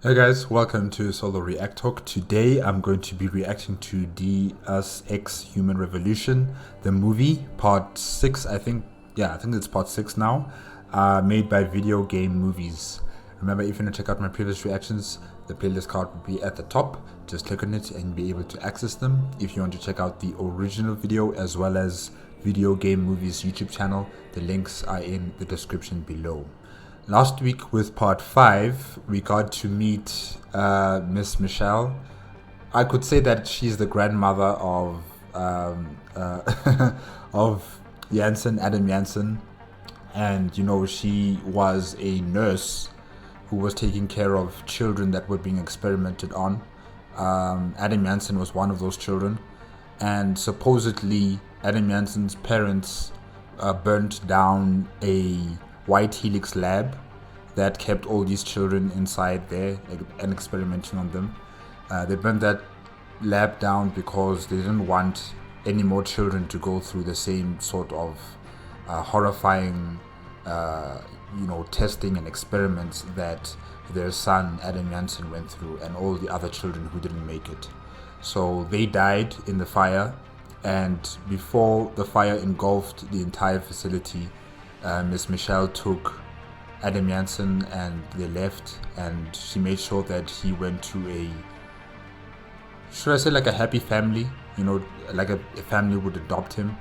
Hey guys, welcome to Solo ReacTalk. Today I'm going to be reacting to Deus Ex Human Revolution, the movie, part 6, I think. Yeah, I think it's part 6 now, made by Video Game Movies. Remember, if you want to check out my previous reactions, the playlist card will be at the top. Just click on it and you'll be able to access them. If you want to check out the original video as well as Video Game Movies YouTube channel, the links are in the description below. Last week with part 5, we got to meet Miss Michelle. I could say that she's the grandmother of of Jansen, Adam Jansen, and she was a nurse who was taking care of children that were being experimented on. Adam Jansen was one of those children, and supposedly Adam Jansen's parents burnt down a White Helix lab that kept all these children inside there and experimenting on them. They burnt that lab down because they didn't want any more children to go through the same sort of horrifying testing and experiments that their son Adam Jansen went through, and all the other children who didn't make it. So they died in the fire, and before the fire engulfed the entire facility, Miss Michelle took Adam Jansen and they left, and she made sure that he went to should I say, like a happy family, like a family would adopt him.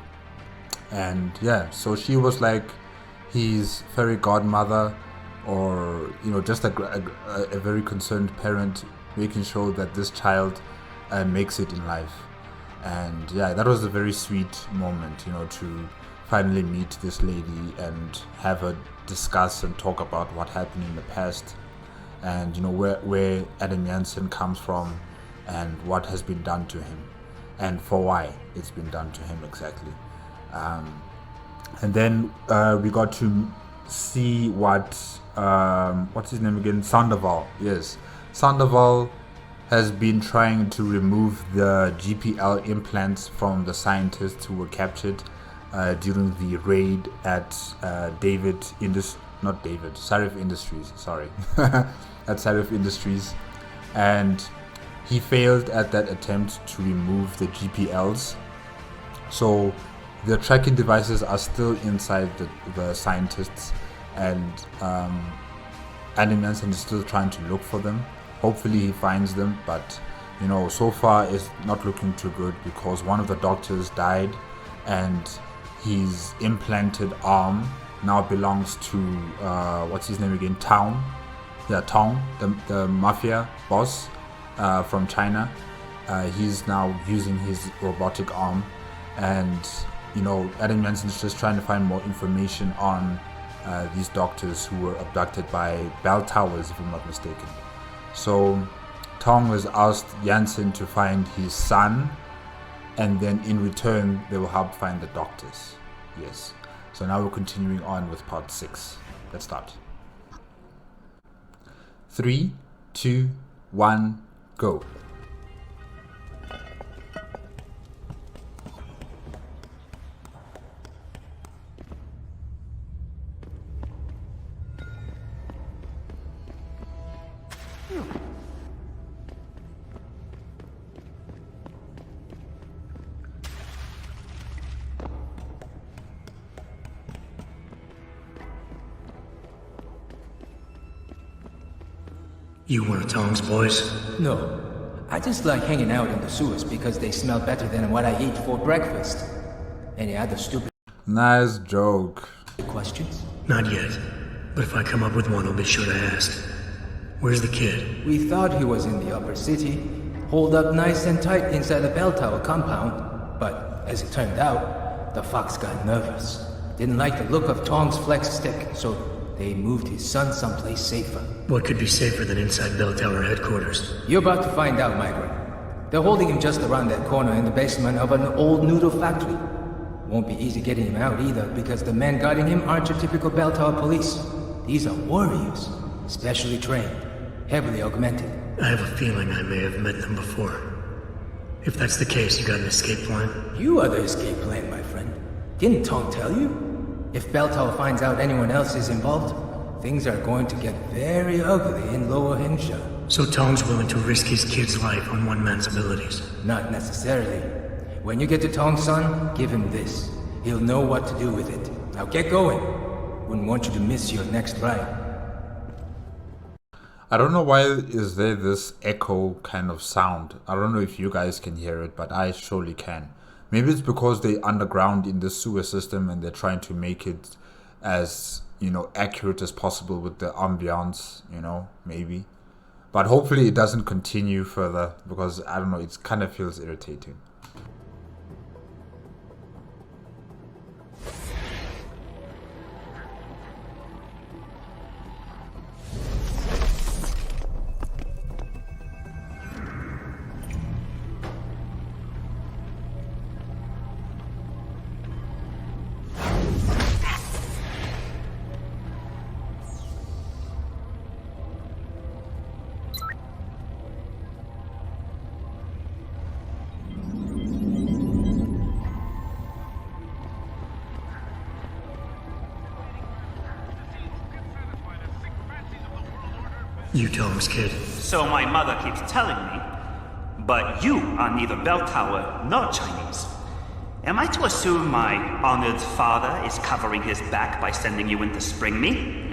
And yeah, so she was like his fairy godmother, or just a very concerned parent, making sure that this child makes it in life. And yeah, that was a very sweet moment, to finally meet this lady and have her discuss and talk about what happened in the past, and where Adam Jansen comes from and what has been done to him and for why it's been done to him exactly. And then we got to see what's his name again? Sandoval. Yes, Sandoval has been trying to remove the GPL implants from the scientists who were captured during the raid at Sarif Industries, sorry, at Sarif Industries, and he failed at that attempt to remove the GPLs. So the tracking devices are still inside the scientists, and Adam Jansen is still trying to look for them. Hopefully he finds them, but so far it's not looking too good, because one of the doctors died, and his implanted arm now belongs to what's his name again? Tong, the mafia boss from China. He's now using his robotic arm, and Adam Jansen is just trying to find more information on these doctors who were abducted by BellTowers, if I'm not mistaken. So Tong has asked Jansen to find his son, and then in return they will help find the doctors. Yes. So now we're continuing on with part 6. Let's start. 3, 2, 1, go. You one of Tom's boys? No. I just like hanging out in the sewers because they smell better than what I eat for breakfast. Any other stupid Nice joke. questions? Not yet. But if I come up with one, I'll be sure to ask. Where's the kid? We thought he was in the upper city, holed up nice and tight inside the bell tower compound. But as it turned out, the fox got nervous. Didn't like the look of Tong's flex stick, so they moved his son someplace safer. What could be safer than inside Bell Tower headquarters? You're about to find out, Migrant. They're holding him just around that corner in the basement of an old noodle factory. Won't be easy getting him out either, because the men guarding him aren't your typical Bell Tower police. These are warriors, specially trained, heavily augmented. I have a feeling I may have met them before. If that's the case, you got an escape plan? You are the escape plan, my friend. Didn't Tong tell you? If BellTowers finds out anyone else is involved, things are going to get very ugly in Lower Hinsha. So Tong's willing to risk his kid's life on one man's abilities. Not necessarily. When you get to Tong's son, give him this. He'll know what to do with it. Now get going. Wouldn't want you to miss your next ride. I don't know why is there this echo kind of sound. I don't know if you guys can hear it, but I surely can. Maybe it's because they're underground in the sewer system and they're trying to make it as, accurate as possible with the ambiance, maybe. But hopefully it doesn't continue further because, I don't know, it kind of feels irritating. You Tong's kid. So my mother keeps telling me. But you are neither bell tower nor Chinese. Am I to assume my honored father is covering his back by sending you in to spring me?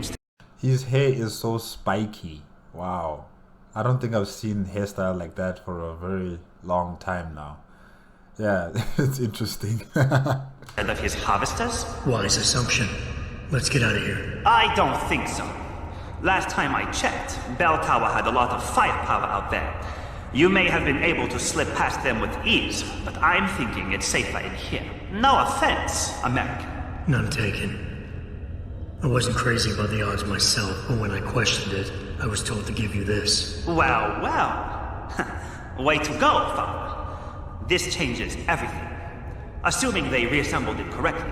His hair is so spiky. Wow. I don't think I've seen hairstyle like that for a very long time now. Yeah, it's interesting. Instead of his harvesters? Wise assumption. Let's get out of here. I don't think so. Last time I checked, Bell Tower had a lot of firepower out there. You may have been able to slip past them with ease, but I'm thinking it's safer in here. No offense, American. None taken. I wasn't crazy about the odds myself, but when I questioned it, I was told to give you this. Well, way to go, Father. This changes everything. Assuming they reassembled it correctly.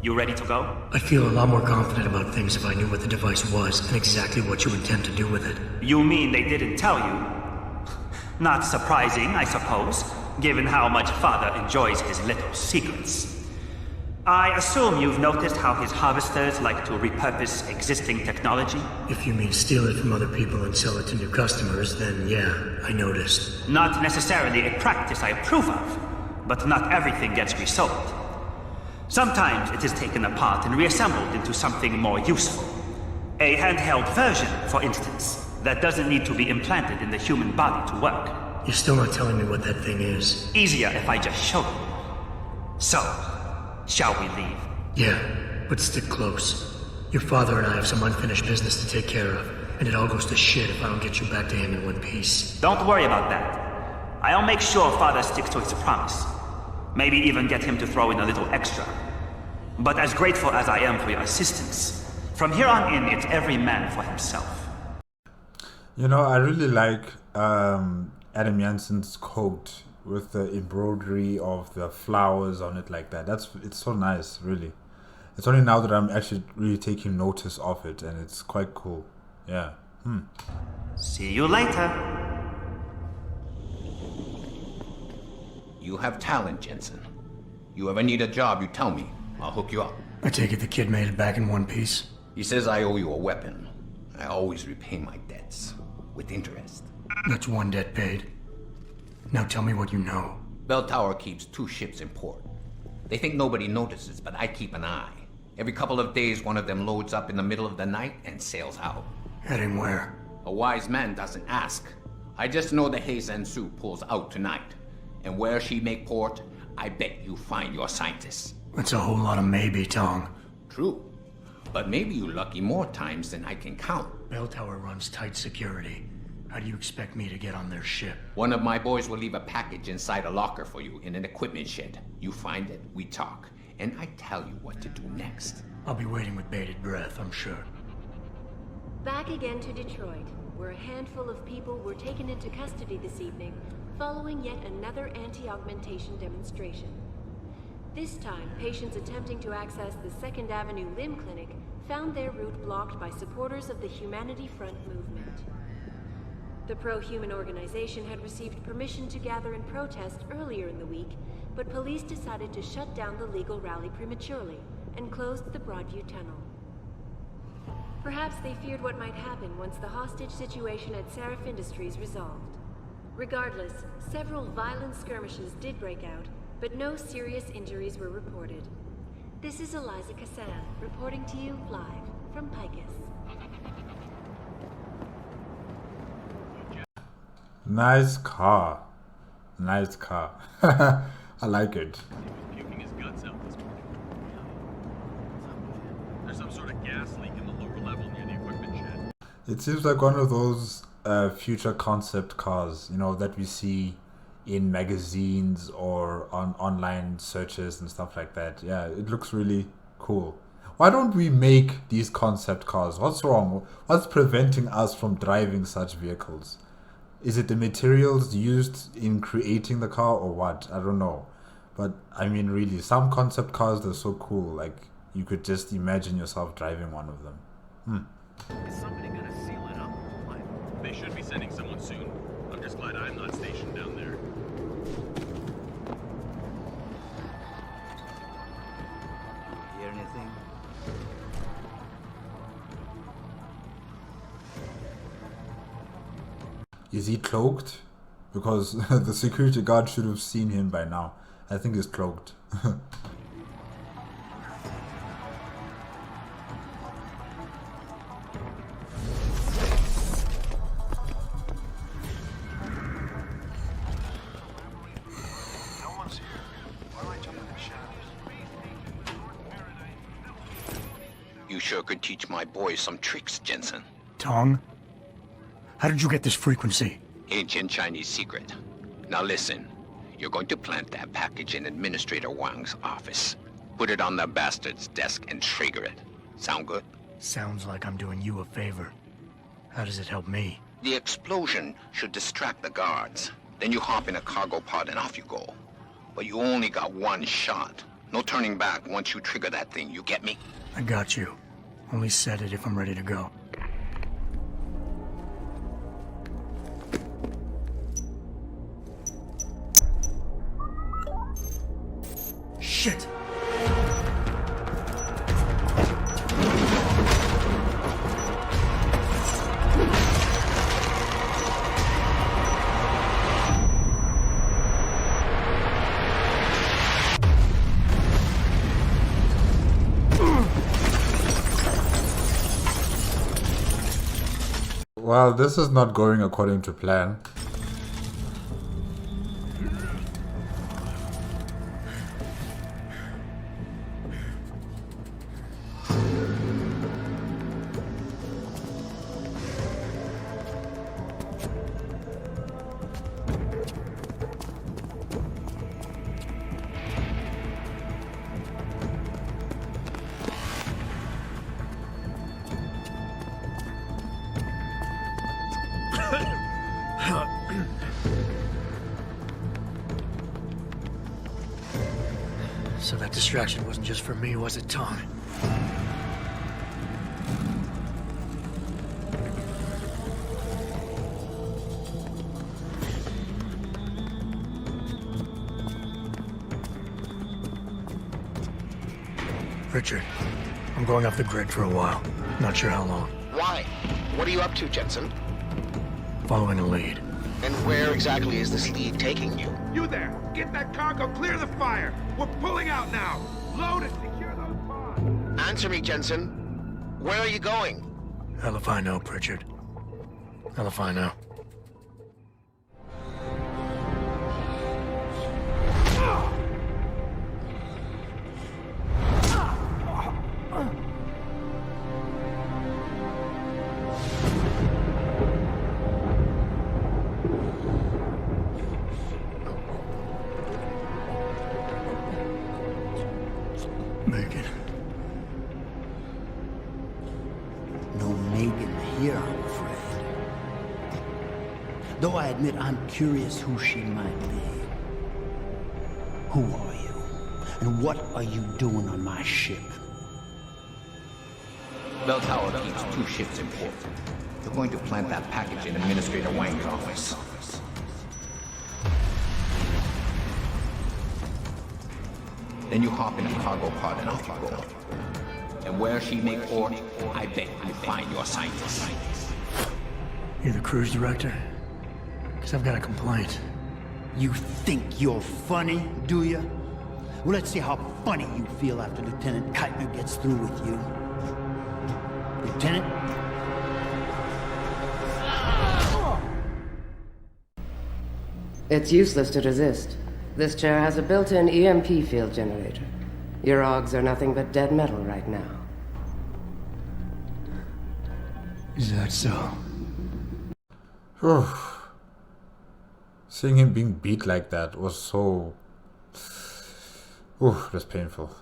You ready to go? I feel a lot more confident about things if I knew what the device was and exactly what you intend to do with it. You mean they didn't tell you? Not surprising, I suppose, given how much Father enjoys his little secrets. I assume you've noticed how his harvesters like to repurpose existing technology? If you mean steal it from other people and sell it to new customers, then yeah, I noticed. Not necessarily a practice I approve of, but not everything gets resold. Sometimes it is taken apart and reassembled into something more useful. A handheld version, for instance, that doesn't need to be implanted in the human body to work. You're still not telling me what that thing is. Easier if I just show you. So, shall we leave? Yeah, but stick close. Your father and I have some unfinished business to take care of, and it all goes to shit if I don't get you back to him in one piece. Don't worry about that. I'll make sure Father sticks to his promise. Maybe even get him to throw in a little extra. But as grateful as I am for your assistance, from here on in, it's every man for himself. You know, I really like Adam Jansen's coat with the embroidery of the flowers on it like that. It's so nice, really. It's only now that I'm actually really taking notice of it, and it's quite cool. Yeah. See you later. You have talent, Jensen. You ever need a job, you tell me. I'll hook you up. I take it the kid made it back in one piece? He says I owe you a weapon. I always repay my debts. With interest. That's one debt paid. Now tell me what you know. Bell Tower keeps 2 ships in port. They think nobody notices, but I keep an eye. Every couple of days, one of them loads up in the middle of the night and sails out. Heading where? A wise man doesn't ask. I just know the Heisan Su pulls out tonight. And where she make port, I bet you find your scientists. That's a whole lot of maybe, Tong. True. But maybe you lucky more times than I can count. Bell Tower runs tight security. How do you expect me to get on their ship? One of my boys will leave a package inside a locker for you in an equipment shed. You find it, we talk, and I tell you what to do next. I'll be waiting with bated breath, I'm sure. Back again to Detroit, where a handful of people were taken into custody this evening following yet another anti-augmentation demonstration. This time, patients attempting to access the 2nd Avenue Limb Clinic found their route blocked by supporters of the Humanity Front movement. The pro-human organization had received permission to gather in protest earlier in the week, but police decided to shut down the legal rally prematurely and closed the Broadview Tunnel. Perhaps they feared what might happen once the hostage situation at Seraph Industries resolved. Regardless, several violent skirmishes did break out, but no serious injuries were reported. This is Eliza Cassan, reporting to you live from Picus. Nice car. Nice car. I like it. He was puking his guts out this morning. There's some sort of gas leak in the lower level near the equipment shed. It seems like one of those future concept cars, you know, that we see in magazines or on online searches and stuff like that. Yeah, it looks really cool. Why don't we make these concept cars? What's wrong? What's preventing us from driving such vehicles? Is it the materials used in creating the car or what? I don't know. But I mean, really, some concept cars, they're so cool. Like, you could just imagine yourself driving one of them. Is somebody gonna seal it up? They should be sending someone soon. I'm just glad I'm not stationed down there. Hear anything? Is he cloaked? Because the security guard should have seen him by now. I think he's cloaked. You sure could teach my boys some tricks, Jensen. Tong? How did you get this frequency? Ancient Chinese secret. Now listen, you're going to plant that package in Administrator Wang's office. Put it on the bastard's desk and trigger it. Sound good? Sounds like I'm doing you a favor. How does it help me? The explosion should distract the guards. Then you hop in a cargo pod and off you go. But you only got one shot. No turning back once you trigger that thing, you get me? I got you. Only set it if I'm ready to go. Shit! Well, this is not going according to plan. So that distraction wasn't just for me, was it, Tong? Richard, I'm going off the grid for a while. Not sure how long. Why? What are you up to, Jensen? Following a lead. And where exactly is this lead taking you? You there! Get that cargo, clear the fire! We're pulling out now! Load and secure those pods! Answer me, Jensen. Where are you going? Hell if I know, Pritchard. Hell if I know. Megan. No Megan here, I'm afraid. Though I admit I'm curious who she might be. Who are you? And what are you doing on my ship? BellTower keeps 2 ships in port. They're going to plant that package in Administrator Wang's office. Then you hop in a cargo pod and off you go. And where she may port, I bet you find your scientists. You're the cruise director? Because I've got a complaint. You think you're funny, do you? Well, let's see how funny you feel after Lieutenant Keitner gets through with you. Lieutenant? It's useless to resist. This chair has a built-in EMP field generator. Your augs are nothing but dead metal right now. Is that so? Seeing him being beat like that was so... that's painful.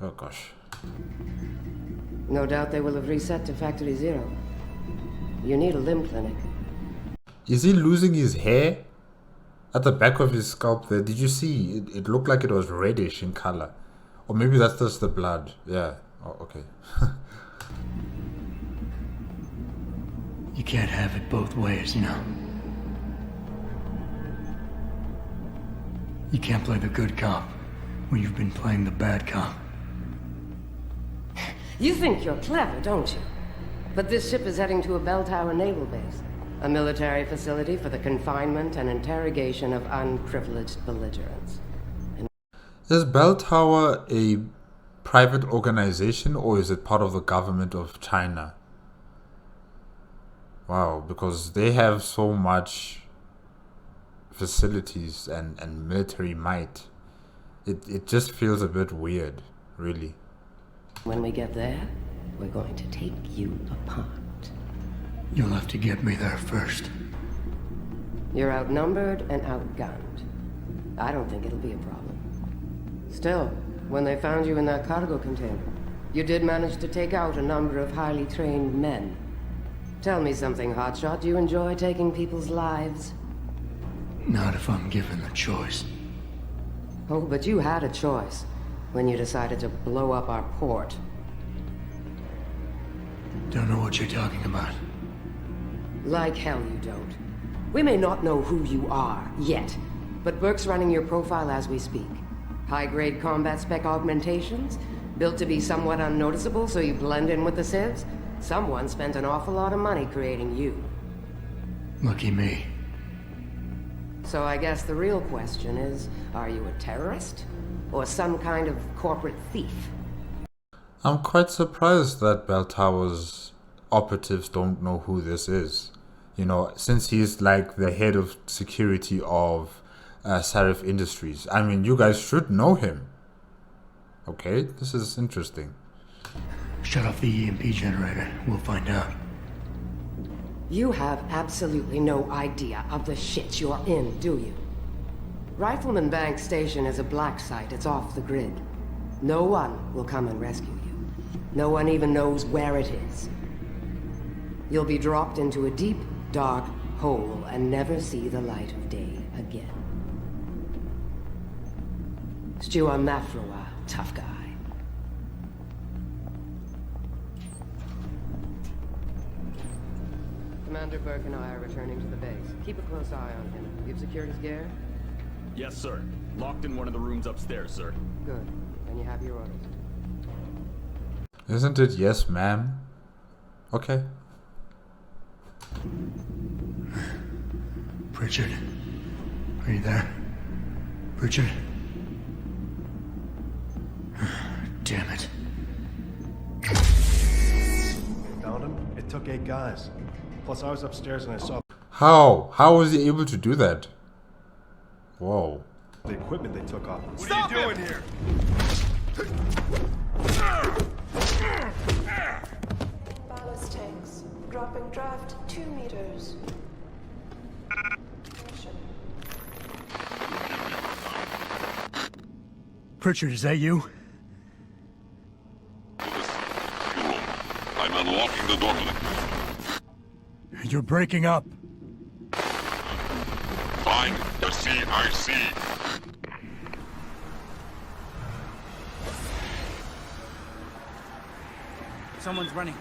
Oh gosh. No doubt they will have reset to Factory Zero. You need a limb clinic. Is he losing his hair? At the back of his scalp there, did you see? It looked like it was reddish in color. Or maybe that's just the blood. Yeah. Oh, okay. You can't have it both ways, you know. You can't play the good cop when you've been playing the bad cop. You think you're clever, don't you? But this ship is heading to a BellTower naval base. A military facility for the confinement and interrogation of unprivileged belligerents. Is BellTower a private organization or is it part of the government of China? Wow, because they have so much facilities and military might. It just feels a bit weird, really. When we get there, we're going to take you apart. You'll have to get me there first. You're outnumbered and outgunned. I don't think it'll be a problem. Still, when they found you in that cargo container, you did manage to take out a number of highly trained men. Tell me something, Hotshot. Do you enjoy taking people's lives? Not if I'm given the choice. Oh, but you had a choice when you decided to blow up our port. Don't know what you're talking about. Like hell you don't. We may not know who you are, yet, but Burke's running your profile as we speak. High-grade combat spec augmentations, built to be somewhat unnoticeable so you blend in with the civs. Someone spent an awful lot of money creating you. Lucky me. So I guess the real question is, are you a terrorist? Or some kind of corporate thief? I'm quite surprised that BellTowers operatives don't know who this is. You know, since he's like the head of security of Sarif Industries. I mean, you guys should know him. Okay, this is interesting. Shut off the EMP generator. We'll find out. You have absolutely no idea of the shit you're in, do you? Rifleman Bank Station is a black site. It's off the grid. No one will come and rescue you. No one even knows where it is. You'll be dropped into a deep, dark hole and never see the light of day again. Stew on that for a while, tough guy. Commander Burke and I are returning to the base. Keep a close eye on him. You've secured his gear? Yes, sir. Locked in one of the rooms upstairs, sir. Good. Then you have your orders. Isn't it yes, ma'am? Okay. Pritchard. Are you there? Pritchard? Damn it. Found him? It took 8 guys. Plus I was upstairs and I saw... How? How was he able to do that? Whoa. The equipment they took off. What are you doing here? Ballast tanks. Dropping draft 2 meters. Pritchard, is that you? I'm unlocking the door. You're breaking up. Find the CIC. Someone's running.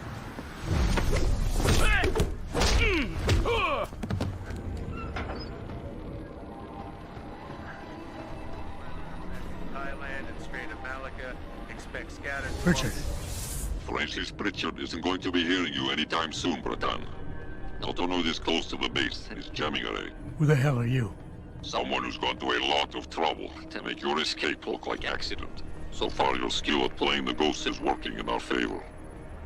Thailand and Strait of Malacca. Expect scattered... Richard, Francis Pritchard isn't going to be hearing you anytime soon, Bratan. Autono this close to the base is jamming array. Who the hell are you? Someone who's gone to a lot of trouble to make your escape look like accident. So far, your skill at playing the ghost is working in our favor.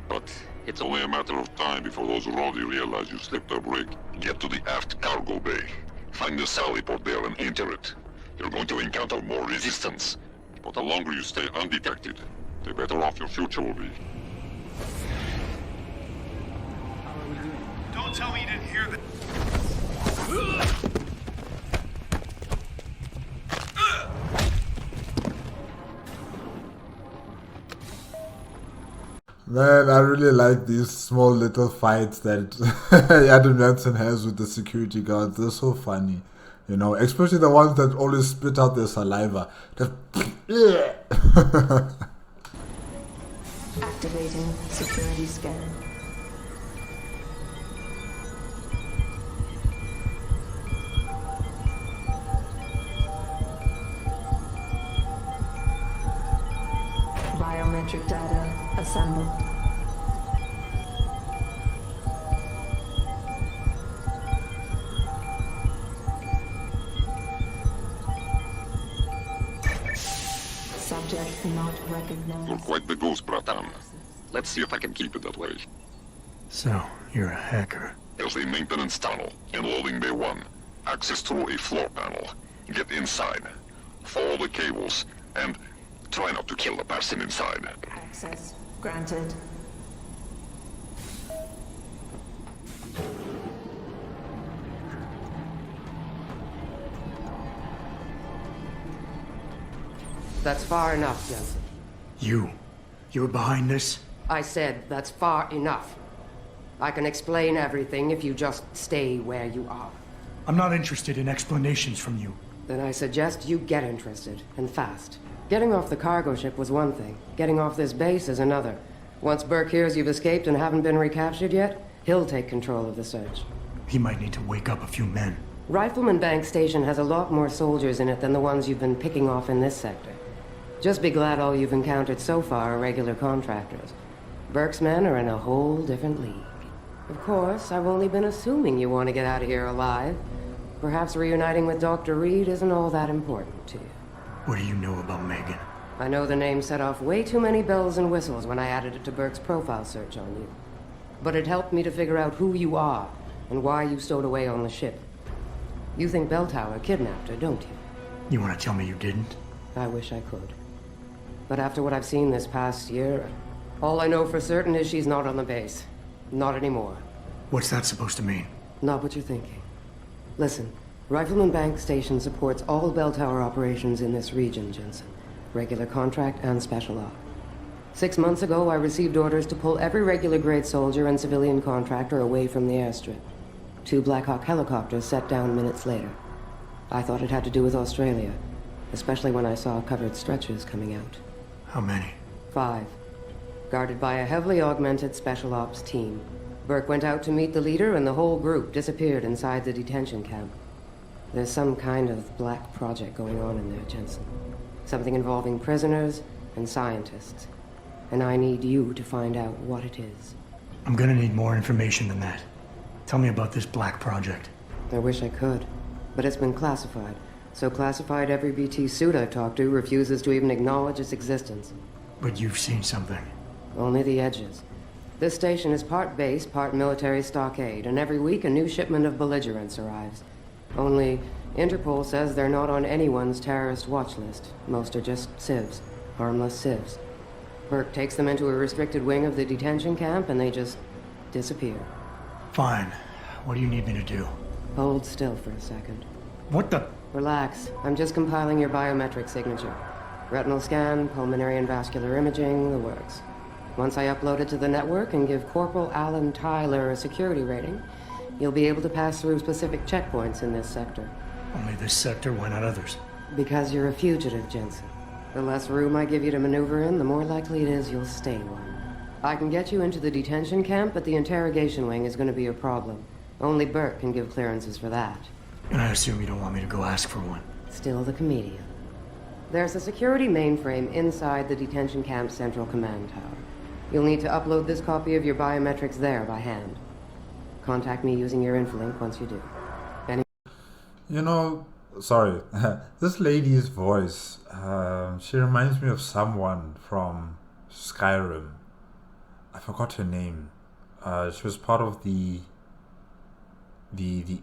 But it's only a matter of time before those Rowdy realize you slipped a break. Get to the aft cargo bay. Find the sally port there and enter it. You're going to encounter more resistance. But the longer you stay undetected, the better off your future will be. Don't tell me you didn't hear that. Man, I really like these small little fights that Adam Jansen has with the security guards. They're so funny, you know, especially the ones that always spit out their saliva. Just Activating security scan. Biometric data assembled. Subject not recognized. You're quite the ghost, Bratan. Let's see if I can keep it that way. So, you're a hacker. There's a maintenance tunnel in loading bay 1. Access through a floor panel. Get inside. Follow the cables, and try not to kill the person inside. Access granted. That's far enough, Jensen. You're behind this? I said that's far enough. I can explain everything if you just stay where you are. I'm not interested in explanations from you. Then I suggest you get interested, and fast. Getting off the cargo ship was one thing. Getting off this base is another. Once Burke hears you've escaped and haven't been recaptured yet, he'll take control of the search. He might need to wake up a few men. Rifleman Bank Station has a lot more soldiers in it than the ones you've been picking off in this sector. Just be glad all you've encountered so far are regular contractors. Burke's men are in a whole different league. Of course, I've only been assuming you want to get out of here alive. Perhaps reuniting with Dr. Reed isn't all that important to you. What do you know about Megan? I know the name set off way too many bells and whistles when I added it to Burke's profile search on you. But it helped me to figure out who you are and why you stowed away on the ship. You think BellTower kidnapped her, don't you? You want to tell me you didn't? I wish I could. But after what I've seen this past year, all I know for certain is she's not on the base. Not anymore. What's that supposed to mean? Not what you're thinking. Listen, Rifleman Bank Station supports all BellTower operations in this region, Jensen. Regular contract and special op. 6 months ago, I received orders to pull every regular grade soldier and civilian contractor away from the airstrip. 2 Black Hawk helicopters set down minutes later. I thought it had to do with Australia, especially when I saw covered stretchers coming out. How many? 5. Guarded by a heavily augmented special ops team. Burke went out to meet the leader and the whole group disappeared inside the detention camp. There's some kind of black project going on in there, Jensen. Something involving prisoners and scientists. And I need you to find out what it is. I'm gonna need more information than that. Tell me about this black project. I wish I could, but it's been classified. So classified every BT suit I've talked to refuses to even acknowledge its existence. But you've seen something. Only the edges. This station is part base, part military stockade, and every week a new shipment of belligerents arrives. Only, Interpol says they're not on anyone's terrorist watch list. Most are just civs. Harmless civs. Burke takes them into a restricted wing of the detention camp and they just disappear. Fine. What do you need me to do? Hold still for a second. What the? Relax. I'm just compiling your biometric signature. Retinal scan, pulmonary and vascular imaging, the works. Once I upload it to the network and give Corporal Alan Tyler a security rating, you'll be able to pass through specific checkpoints in this sector. Only this sector, why not others? Because you're a fugitive, Jensen. The less room I give you to maneuver in, the more likely it is you'll stay one. I can get you into the detention camp, but the interrogation wing is going to be a problem. Only Burke can give clearances for that. And I assume you don't want me to go ask for one. Still the comedian. There's a security mainframe inside the detention camp's central command tower. You'll need to upload this copy of your biometrics there by hand. Contact me using your Infolink once you do. You know, sorry, this lady's voice, she reminds me of someone from Skyrim. I forgot her name. She was part of the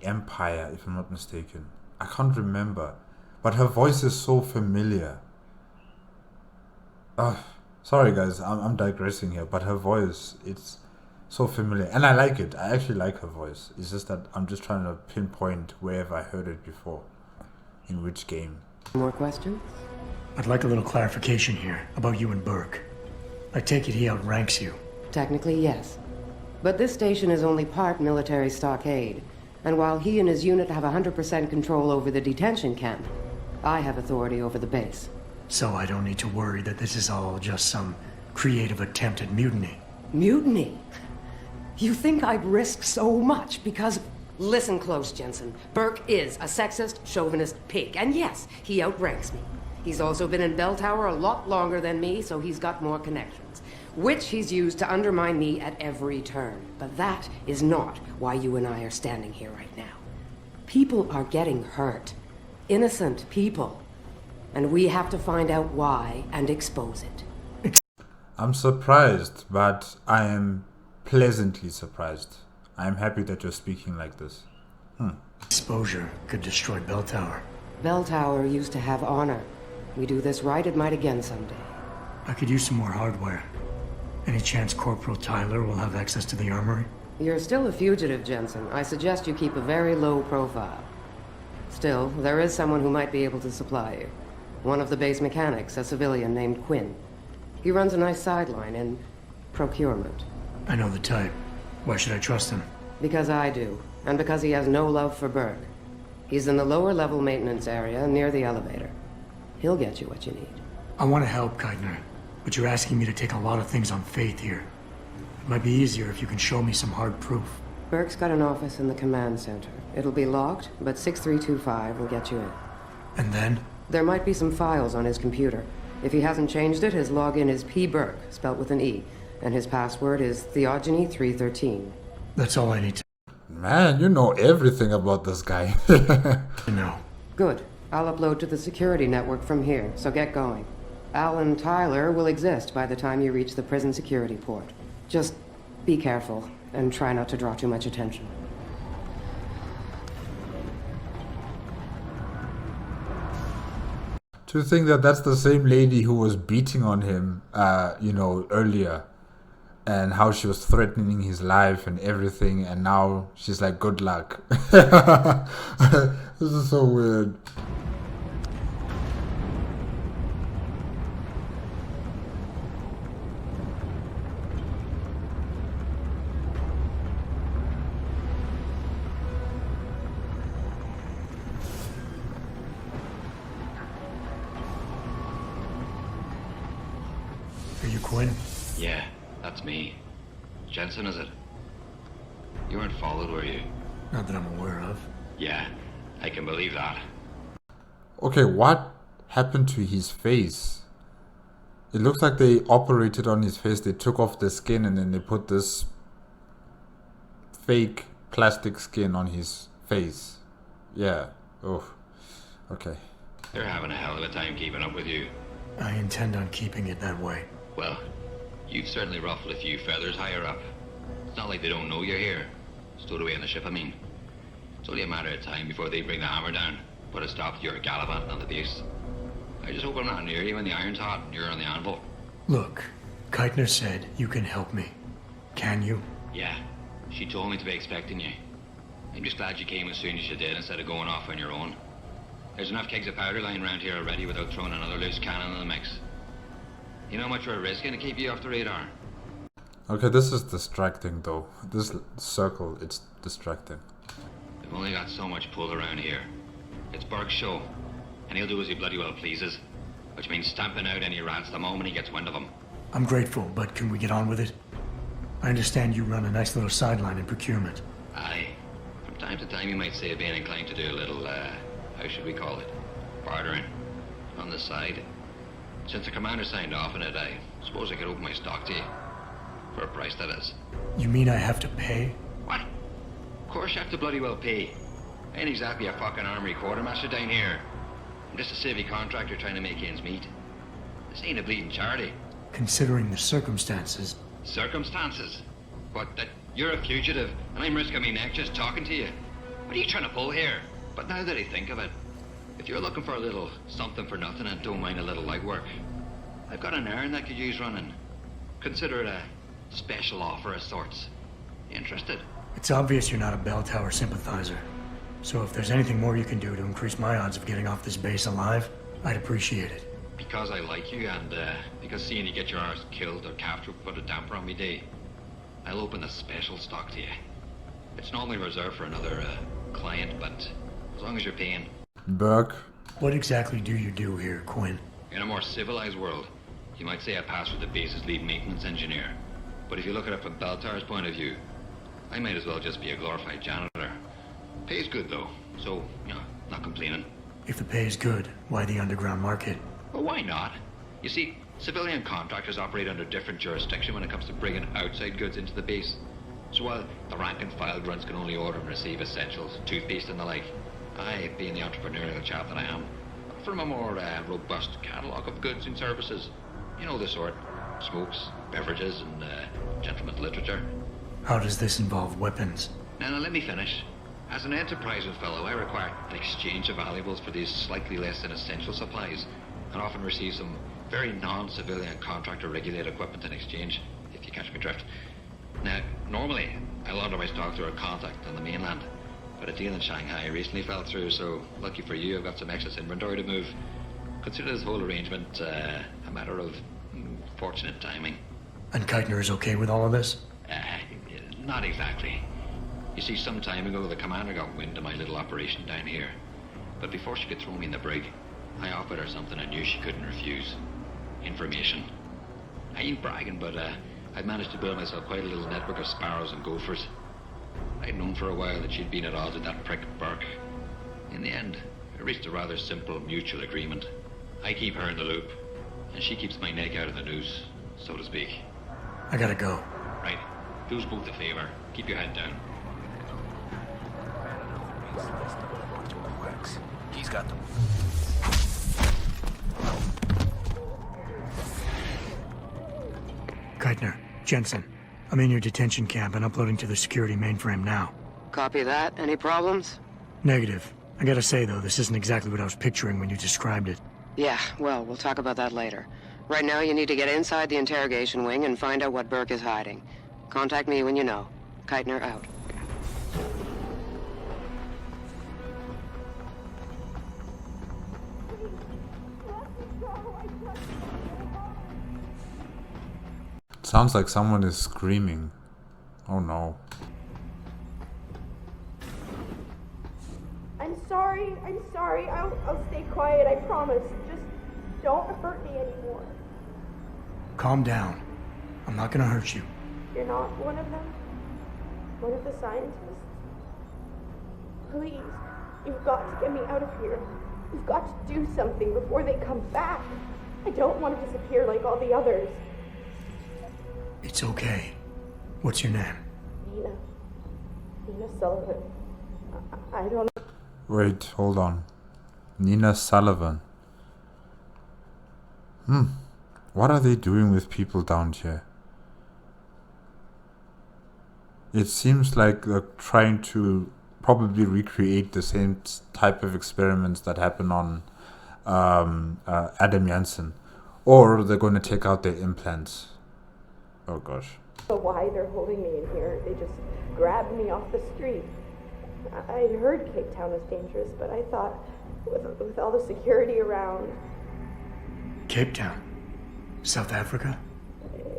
Empire, if I'm not mistaken. I can't remember, but her voice is so familiar. Sorry guys, I'm digressing here, but her voice, it's so familiar, and I like it. I actually like her voice. It's just that I'm just trying to pinpoint where have I heard it before, in which game. More questions? I'd like a little clarification here about you and Burke. I take it he outranks you. Technically, yes. But this station is only part military stockade, and while he and his unit have 100% control over the detention camp, I have authority over the base. So I don't need to worry that this is all just some creative attempt at mutiny. Mutiny? You think I'd risk so much because... Listen close, Jensen. Burke is a sexist, chauvinist pig, and yes, he outranks me. He's also been in BellTower a lot longer than me, so he's got more connections, which he's used to undermine me at every turn. But that is not why you and I are standing here right now. People are getting hurt. Innocent people. And we have to find out why and expose it. I'm surprised, but I am pleasantly surprised. I am happy that you're speaking like this. Exposure could destroy BellTower. BellTower used to have honor. We do this right, it might again someday. I could use some more hardware. Any chance Corporal Tyler will have access to the armory? You're still a fugitive, Jensen. I suggest you keep a very low profile. Still, there is someone who might be able to supply you. One of the base mechanics, a civilian named Quinn. He runs a nice sideline in procurement. I know the type. Why should I trust him? Because I do, and because he has no love for Burke. He's in the lower level maintenance area near the elevator. He'll get you what you need. I want to help, Keitner, but you're asking me to take a lot of things on faith here. It might be easier if you can show me some hard proof. Burke's got an office in the command center. It'll be locked, but 6325 will get you in. And then? There might be some files on his computer. If he hasn't changed it, his login is P. Burke, spelt with an E, and his password is Theogony313. That's all I need to... Man, you know everything about this guy. No. Good. I'll upload to the security network from here, so get going. Alan Tyler will exist by the time you reach the prison security port. Just be careful, and try not to draw too much attention. To think that that's the same lady who was beating on him, earlier, and how she was threatening his life and everything, and now she's like, good luck. This is so weird. Are you Quinn? Yeah, that's me. Jensen, is it? You weren't followed, were you? Not that I'm aware of. Yeah, I can believe that. Okay, what happened to his face? It looks like they operated on his face. They took off the skin and then they put this fake plastic skin on his face. Yeah. Oh. Okay. They're having a hell of a time keeping up with you. I intend on keeping it that way. Well, you've certainly ruffled a few feathers higher up. It's not like they don't know you're here. Stowed away on the ship, I mean. It's only a matter of time before they bring the hammer down. Put a stop to your gallivanting on the base. I just hope I'm not near you when the iron's hot and you're on the anvil. Look, Keitner said you can help me. Can you? Yeah, she told me to be expecting you. I'm just glad you came as soon as you did instead of going off on your own. There's enough kegs of powder lying around here already without throwing another loose cannon in the mix. You know how much we're risking to keep you off the radar? Okay, this is distracting though. This circle, it's distracting. We've only got so much pull around here. It's Burke's show, and he'll do as he bloody well pleases. Which means stamping out any rats the moment he gets wind of them. I'm grateful, but can we get on with it? I understand you run a nice little sideline in procurement. Aye. From time to time you might say being inclined to do a little, how should we call it? Bartering. On the side. Since the commander signed off on it, I suppose I could open my stock to you. For a price, that is. You mean I have to pay? What? Of course you have to bloody well pay. I ain't exactly a fucking armory quartermaster down here. I'm just a civvy contractor trying to make ends meet. This ain't a bleeding charity. Considering the circumstances. Circumstances? What, that you're a fugitive and I'm risking my neck just talking to you? What are you trying to pull here? But now that I think of it, if you're looking for a little something for nothing and don't mind a little light work, I've got an errand that could use running. Consider it a special offer of sorts. Interested? It's obvious you're not a bell tower sympathizer. So if there's anything more you can do to increase my odds of getting off this base alive, I'd appreciate it. Because I like you and because seeing you get your arse killed or captured would put a damper on me day, I'll open a special stock to you. It's normally reserved for another client, but as long as you're paying. Burke. What exactly do you do here, Quinn? In a more civilized world, you might say I pass for the base's lead maintenance engineer. But if you look at it from BellTowers' point of view, I might as well just be a glorified janitor. Pays good though, so, not complaining. If the pay is good, why the underground market? Well, why not? You see, civilian contractors operate under different jurisdiction when it comes to bringing outside goods into the base. So while the rank and file grunts can only order and receive essentials, toothpaste and the like, I, being the entrepreneurial chap that I am, from a more robust catalogue of goods and services. You know the sort. Smokes, beverages, and gentleman's literature. How does this involve weapons? Now, let me finish. As an enterprising fellow, I require an exchange of valuables for these slightly less than essential supplies, and often receive some very non-civilian contractor-regulated equipment in exchange, if you catch my drift. Now, normally, I launder my stock through a contact on the mainland, but a deal in Shanghai recently fell through, so lucky for you, I've got some excess inventory to move. Consider this whole arrangement a matter of fortunate timing. And Keitner is okay with all of this? Not exactly. You see, some time ago, the commander got wind of my little operation down here. But before she could throw me in the brig, I offered her something I knew she couldn't refuse. Information. I ain't bragging, but I'd managed to build myself quite a little network of sparrows and gophers. I'd known for a while that she'd been at odds with that prick Burke. In the end, I reached a rather simple mutual agreement. I keep her in the loop, and she keeps my neck out of the noose, so to speak. I gotta go. Right. Do us both a favor. Keep your head down. He's got them. Keitner, Jensen, I'm in your detention camp and uploading to the security mainframe now. Copy that. Any problems? Negative. I gotta say, though, this isn't exactly what I was picturing when you described it. Yeah, well, we'll talk about that later. Right now, you need to get inside the interrogation wing and find out what Burke is hiding. Contact me when you know. Keitner out. Sounds like someone is screaming. Oh no. I'm sorry. I'll stay quiet, I promise. Just don't hurt me anymore. Calm down. I'm not gonna hurt you. You're not one of them? One of the scientists? Please, you've got to get me out of here. You've got to do something before they come back. I don't want to disappear like all the others. It's okay. What's your name? Nina Sullivan. I don't know. Wait, hold on. Nina Sullivan. What are they doing with people down here? It seems like they're trying to probably recreate the same type of experiments that happen on Adam Jansen. Or they're going to take out their implants. Oh gosh. So why they're holding me in here. They just grabbed me off the street. I heard Cape Town was dangerous, but I thought with all the security around... Cape Town? South Africa?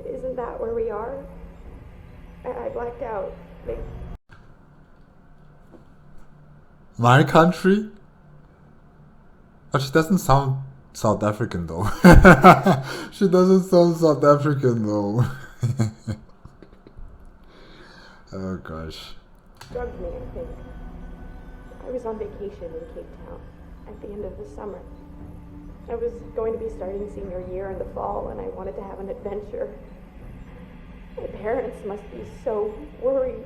Isn't that where we are? I blacked out. My country? But she doesn't sound South African though. She doesn't sound South African though. Oh gosh. Drugged me, I think. I was on vacation in Cape Town at the end of the summer. I was going to be starting senior year in the fall and I wanted to have an adventure. My parents must be so worried.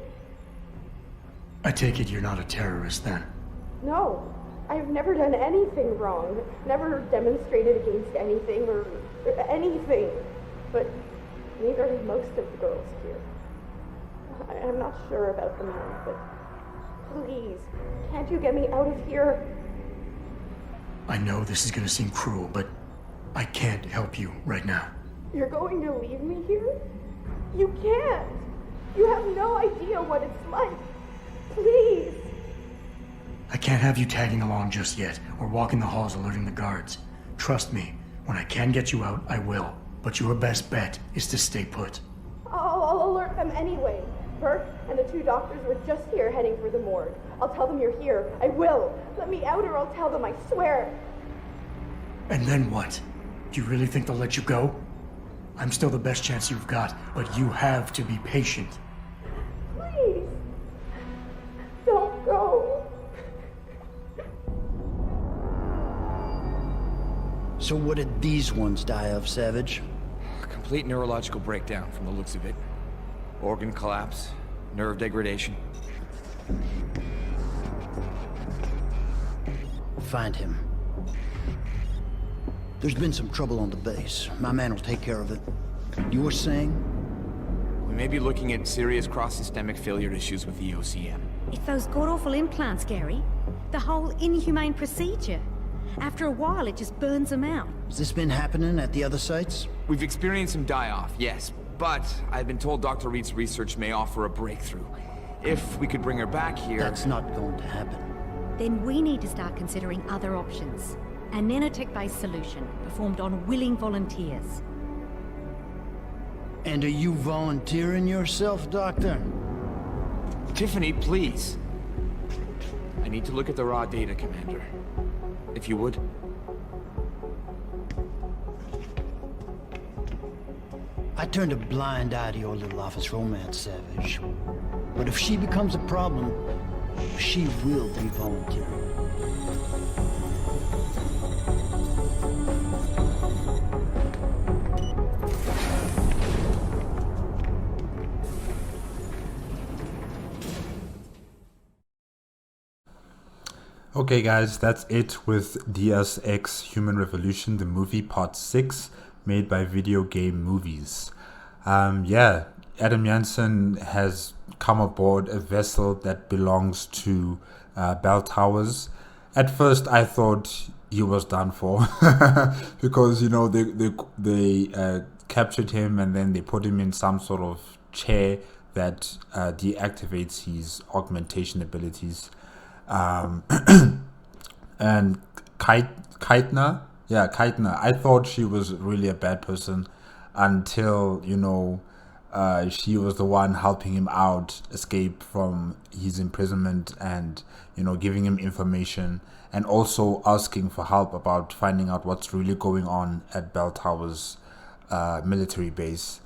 I take it you're not a terrorist then? No, I've never done anything wrong. Never demonstrated against anything or anything. But neither do most of the girls here. I'm not sure about the men, but please, can't you get me out of here? I know this is gonna seem cruel, but I can't help you right now. You're going to leave me here? You can't! You have no idea what it's like. Please! I can't have you tagging along just yet, or walking the halls alerting the guards. Trust me, when I can get you out, I will. But your best bet is to stay put. I'll alert them anyway. Burke and the 2 doctors were just here heading for the morgue. I'll tell them you're here. I will. Let me out or I'll tell them, I swear. And then what? Do you really think they'll let you go? I'm still the best chance you've got, but you have to be patient. Please. Don't go. So what did these ones die of, Savage? Complete neurological breakdown from the looks of it. Organ collapse, nerve degradation. Find him. There's been some trouble on the base. My man will take care of it. You were saying? We may be looking at serious cross-systemic failure issues with the OCM. It's those god-awful implants, Gary. The whole inhumane procedure. After a while, it just burns them out. Has this been happening at the other sites? We've experienced some die-off, yes. But I've been told Dr. Reed's research may offer a breakthrough. If we could bring her back here... That's not going to happen. Then we need to start considering other options. A nanotech-based solution, performed on willing volunteers. And are you volunteering yourself, Doctor? Tiffany, please. I need to look at the raw data, Commander. If you would. I turned a blind eye to your little office romance, Savage. But if she becomes a problem, she will be volunteering. Okay guys, that's it with Deus Ex Human Revolution, the movie part 6, made by Video Game Movies. Yeah, Adam Jansen has come aboard a vessel that belongs to BellTowers. At first I thought he was done for because, you know, they captured him and then they put him in some sort of chair that deactivates his augmentation abilities. And Keitner, I thought she was really a bad person until, you know, she was the one helping him out escape from his imprisonment and, you know, giving him information and also asking for help about finding out what's really going on at BellTowers military base.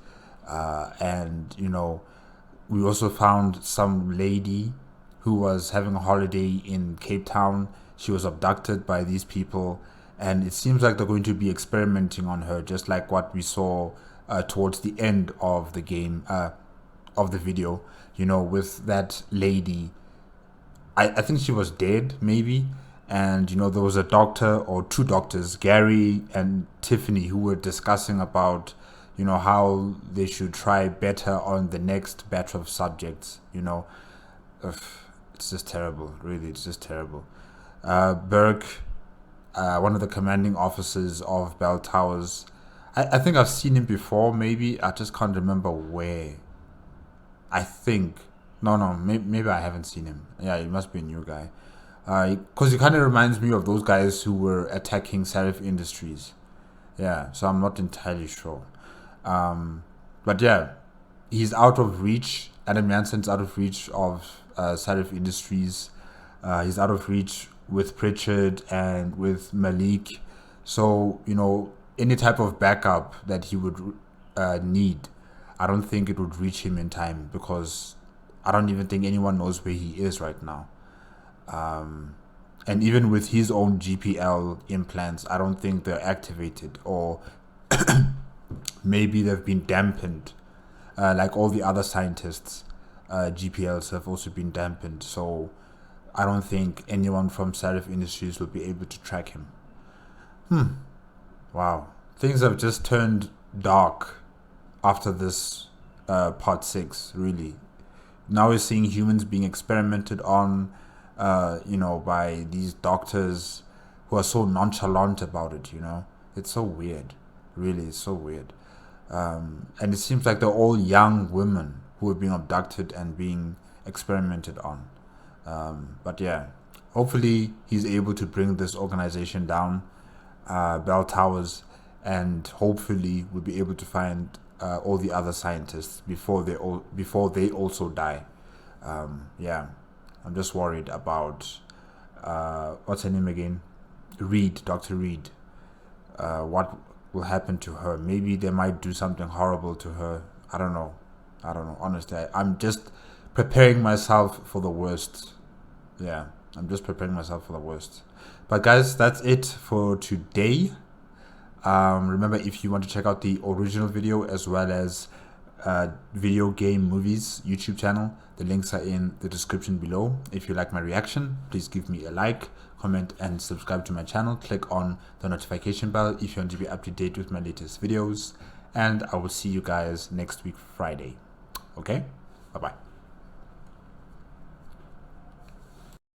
And, you know, we also found some lady who was having a holiday in Cape Town. She was abducted by these people, and it seems like they're going to be experimenting on her, just like what we saw towards the end of the game, of the video, you know, with that lady. I think she was dead, maybe, and, you know, there was a doctor or 2 doctors, Gary and Tiffany, who were discussing about, you know, how they should try better on the next batch of subjects, you know. It's just terrible, really, it's just terrible. Burke, one of the commanding officers of BellTowers, I think I've seen him before, maybe, I just can't remember where. I think, maybe I haven't seen him. Yeah, he must be a new guy. Because he kind of reminds me of those guys who were attacking Serif Industries. Yeah, so I'm not entirely sure. But yeah, he's out of reach. Adam Jansen's out of reach of Serif Industries. He's out of reach with Pritchard and with Malik. So, you know, any type of backup that he would need, I don't think it would reach him in time, because I don't even think anyone knows where he is right now. And even with his own GPL implants, I don't think they're activated, or maybe they've been dampened like all the other scientists, GPLs have also been dampened. So I don't think anyone from Sarif Industries will be able to track him. Wow. Things have just turned dark after this part 6, really. Now we're seeing humans being experimented on, by these doctors who are so nonchalant about it, It's so weird. Really, it's so weird. And it seems like they're all young women who are being abducted and being experimented on. But yeah, hopefully he's able to bring this organization down, BellTowers, and hopefully we'll be able to find all the other scientists before they also die. Yeah, I'm just worried about what's her name again? Dr. Reed. What will happen to her? Maybe they might do something horrible to her. I don't know. Honestly, I'm just preparing myself for the worst. Yeah, I'm just preparing myself for the worst. But guys, that's it for today. Remember, if you want to check out the original video as well as video game movies YouTube channel, the links are in the description below. If you like my reaction, please give me a like, comment, and subscribe to my channel. Click on the notification bell if you want to be up to date with my latest videos. And I will see you guys next week Friday. Okay, bye bye.